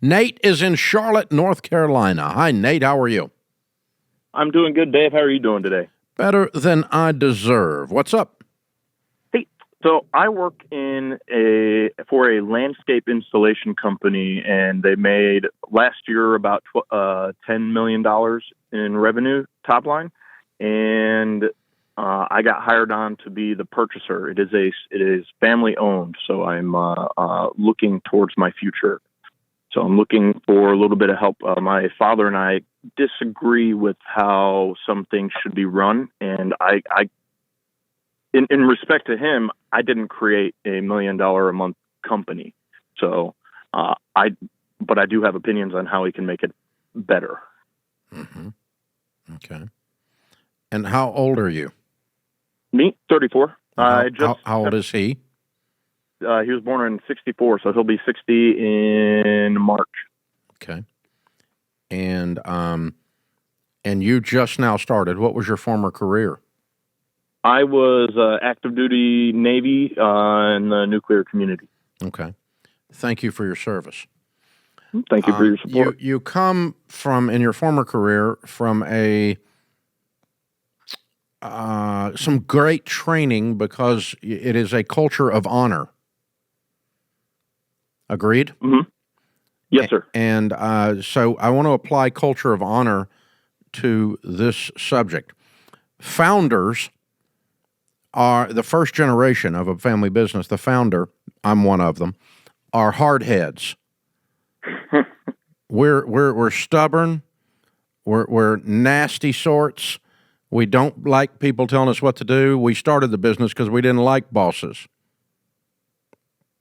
Nate is in Charlotte, North Carolina. Hi, Nate. How are you? I'm doing good, Dave. How are you doing today? Better than I deserve. What's up? Hey, so I work for a landscape installation company, and they made last year about $10 million in revenue top line, and I got hired on to be the purchaser. It is family owned, so I'm looking towards my future. So I'm looking for a little bit of help. My father and I disagree with how some things should be run, and in respect to him, I didn't create $1 million a month company. So but I do have opinions on how he can make it better. Mm-hmm. Okay. And how old are you? Me, 34. How old is he? He was born in 64, so he'll be 60 in March. Okay. And you just now started. What was your former career? I was active duty Navy in the nuclear community. Okay. Thank you for your service. Thank you for your support. You come from, in your former career, from some great training because it is a culture of honor. Agreed? Mm-hmm. Yes, sir. And so I want to apply culture of honor to this subject. Founders are the first generation of a family business. The founder, I'm one of them, are hard heads. We're stubborn. We're nasty sorts. We don't like people telling us what to do. We started the business because we didn't like bosses.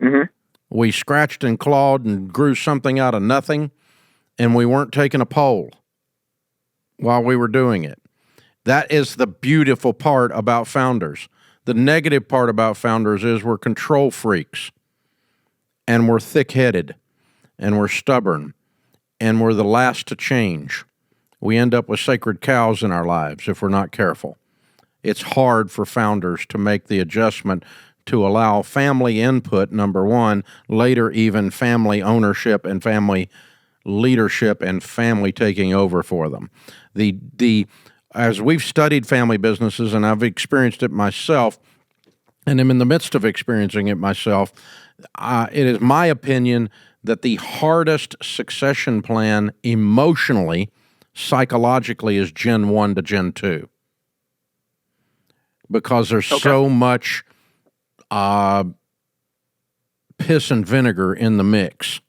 Mm-hmm. We scratched and clawed and grew something out of nothing, and we weren't taking a poll while we were doing it. That is the beautiful part about founders. The negative part about founders is we're control freaks, and we're thick-headed, and we're stubborn, and we're the last to change. We end up with sacred cows in our lives if we're not careful. It's hard for founders to make the adjustment to allow family input, number one, later even family ownership and family leadership and family taking over for them. As we've studied family businesses, and I've experienced it myself, and I'm in the midst of experiencing it myself, it is my opinion that the hardest succession plan emotionally, psychologically, is Gen 1 to Gen 2. Because there's so much piss and vinegar in the mix.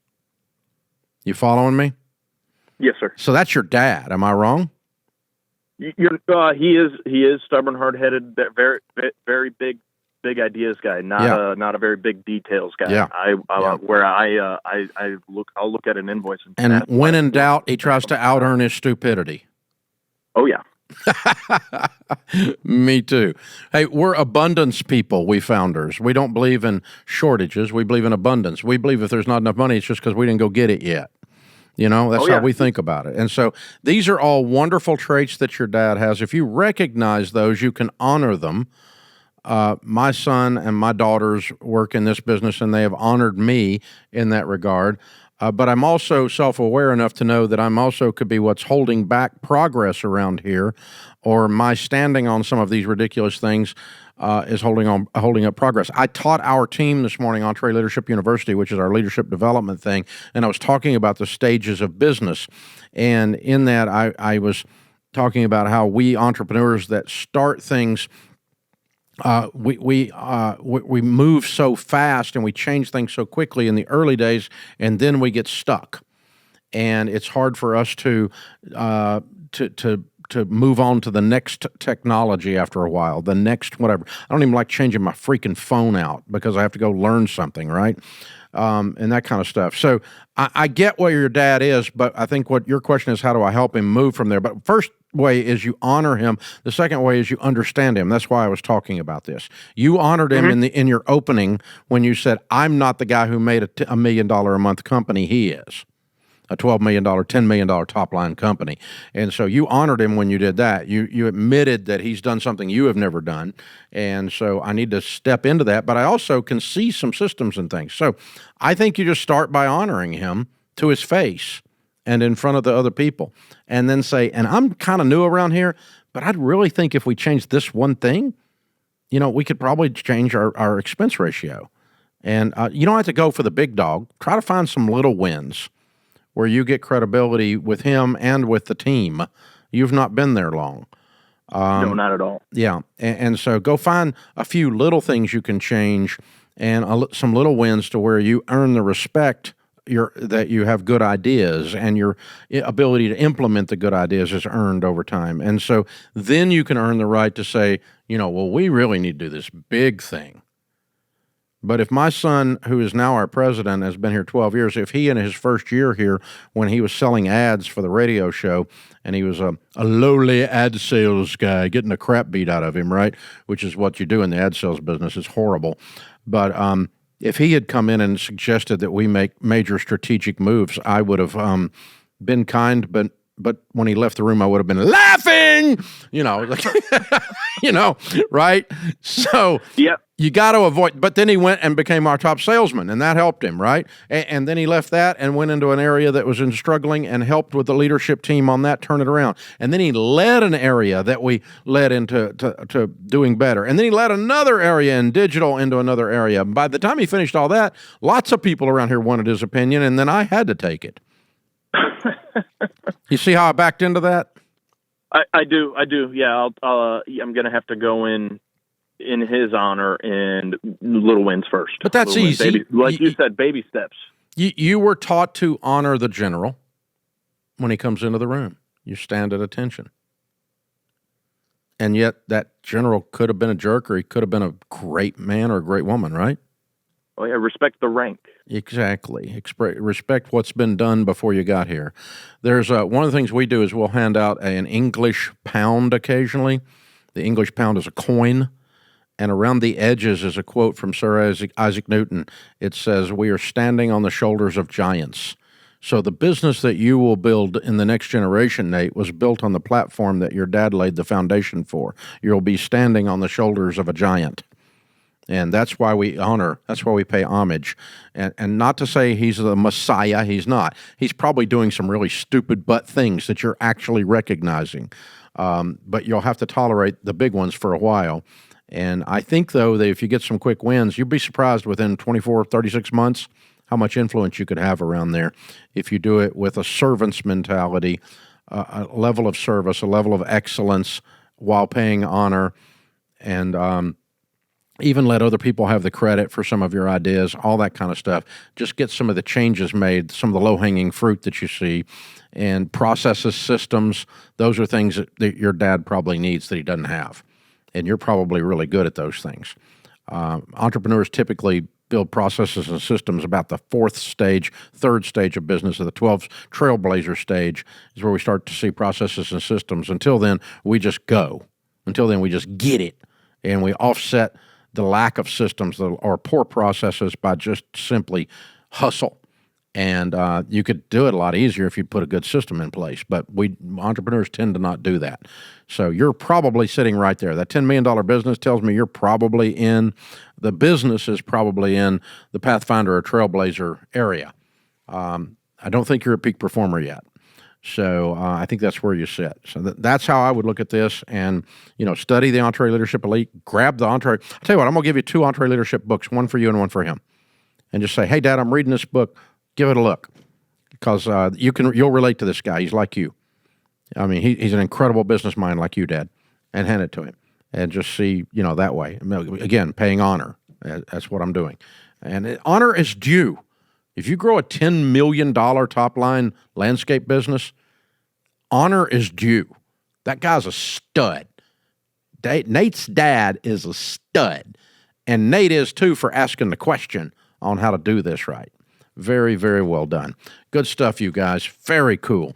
You following me? Yes, sir. So that's your dad. Am I wrong? He is stubborn, hard-headed, very, very big ideas guy. Not a very big details guy. Yeah. I'll look at an invoice and when in doubt, he tries to out-earn his stupidity. Oh yeah. Me too. Hey, we're abundance people, we founders. We don't believe in shortages. We believe in abundance. We believe if there's not enough money, it's just because we didn't go get it yet. You know, that's how we think about it. And so these are all wonderful traits that your dad has. If you recognize those, you can honor them. My son and my daughters work in this business, and they have honored me in that regard. But I'm also self-aware enough to know that I'm also could be what's holding back progress around here, or my standing on some of these ridiculous things is holding up progress. I taught our team this morning, EntreLeadership University, which is our leadership development thing, and I was talking about the stages of business. And in that, I was talking about how we entrepreneurs that start things, we move so fast and we change things so quickly in the early days, and then we get stuck, and it's hard for us to move on to the next technology after a while, the next whatever. I don't even like changing my freaking phone out because I have to go learn something, right? And that kind of stuff. So I get where your dad is, but I think what your question is, how do I help him move from there? But first way is you honor him. The second way is you understand him. That's why I was talking about this. You honored him in your opening when you said, I'm not the guy who made a $1 million a month company. He is a $12 million, $10 million top line company. And so you honored him when you did that. You admitted that he's done something you have never done. And so I need to step into that, but I also can see some systems and things. So I think you just start by honoring him to his face and in front of the other people, and then say, and I'm kind of new around here, but I'd really think if we changed this one thing, we could probably change our expense ratio. And you don't have to go for the big dog. Try to find some little wins where you get credibility with him and with the team. You've not been there long. No, not at all. Yeah. And so go find a few little things you can change and some little wins to where you earn the respect that you have good ideas, and your ability to implement the good ideas is earned over time. And so then you can earn the right to say, well, we really need to do this big thing. But if my son, who is now our president, has been here 12 years, if he in his first year here, when he was selling ads for the radio show, and he was a lowly ad sales guy, getting the crap beat out of him, right? Which is what you do in the ad sales business. It's horrible. But if he had come in and suggested that we make major strategic moves, I would have been kind, but when he left the room, I would have been laughing, right? So yep. You got to avoid, but then he went and became our top salesman, and that helped him, right? And then he left that and went into an area that was struggling and helped with the leadership team on that, turn it around. And then he led an area that we led into to doing better. And then he led another area in digital into another area. By the time he finished all that, lots of people around here wanted his opinion, and then I had to take it. You see how I backed into that? I do. Yeah, I'm going to have to go in his honor and little wins first. But that's easy. You said, baby steps. You were taught to honor the general when he comes into the room. You stand at attention. And yet that general could have been a jerk, or he could have been a great man or a great woman, right? Oh, yeah, respect the rank. Exactly. Respect what's been done before you got here. There's one of the things we do is we'll hand out an English pound occasionally. The English pound is a coin, and around the edges is a quote from Sir Isaac Newton. It says, "We are standing on the shoulders of giants." So the business that you will build in the next generation, Nate, was built on the platform that your dad laid the foundation for. You'll be standing on the shoulders of a giant. And that's why we honor, that's why we pay homage. And not to say he's the Messiah, he's not. He's probably doing some really stupid butt things that you're actually recognizing. But you'll have to tolerate the big ones for a while. And I think, though, that if you get some quick wins, you'll be surprised within 24, 36 months how much influence you could have around there if you do it with a servant's mentality, a level of service, a level of excellence while paying honor, and even let other people have the credit for some of your ideas, all that kind of stuff. Just get some of the changes made, some of the low-hanging fruit that you see, and processes, systems. Those are things that your dad probably needs that he doesn't have, and you're probably really good at those things. Entrepreneurs typically build processes and systems about the third stage of business, or the 12th trailblazer stage is where we start to see processes and systems. Until then, we just go. Until then, we just get it, and we offset the lack of systems or poor processes by just simply hustle. And you could do it a lot easier if you put a good system in place, but entrepreneurs tend to not do that. So you're probably sitting right there. That $10 million business tells me you're probably the business is probably in the Pathfinder or Trailblazer area. I don't think you're a peak performer yet. So I think that's where you sit. So that's how I would look at this, and study the EntreLeadership Elite. Grab the Entre. I'll tell you what, I'm going to give you 2 EntreLeadership books, one for you and one for him, and just say, "Hey, Dad, I'm reading this book. Give it a look," because you'll relate to this guy. He's like you. I mean, he's an incredible business mind like you, Dad, and hand it to him, and just see that way. Again, paying honor. That's what I'm doing, and honor is due. If you grow a $10 million top-line landscape business, honor is due. That guy's a stud. Nate's dad is a stud. And Nate is, too, for asking the question on how to do this right. Very, very well done. Good stuff, you guys. Very cool.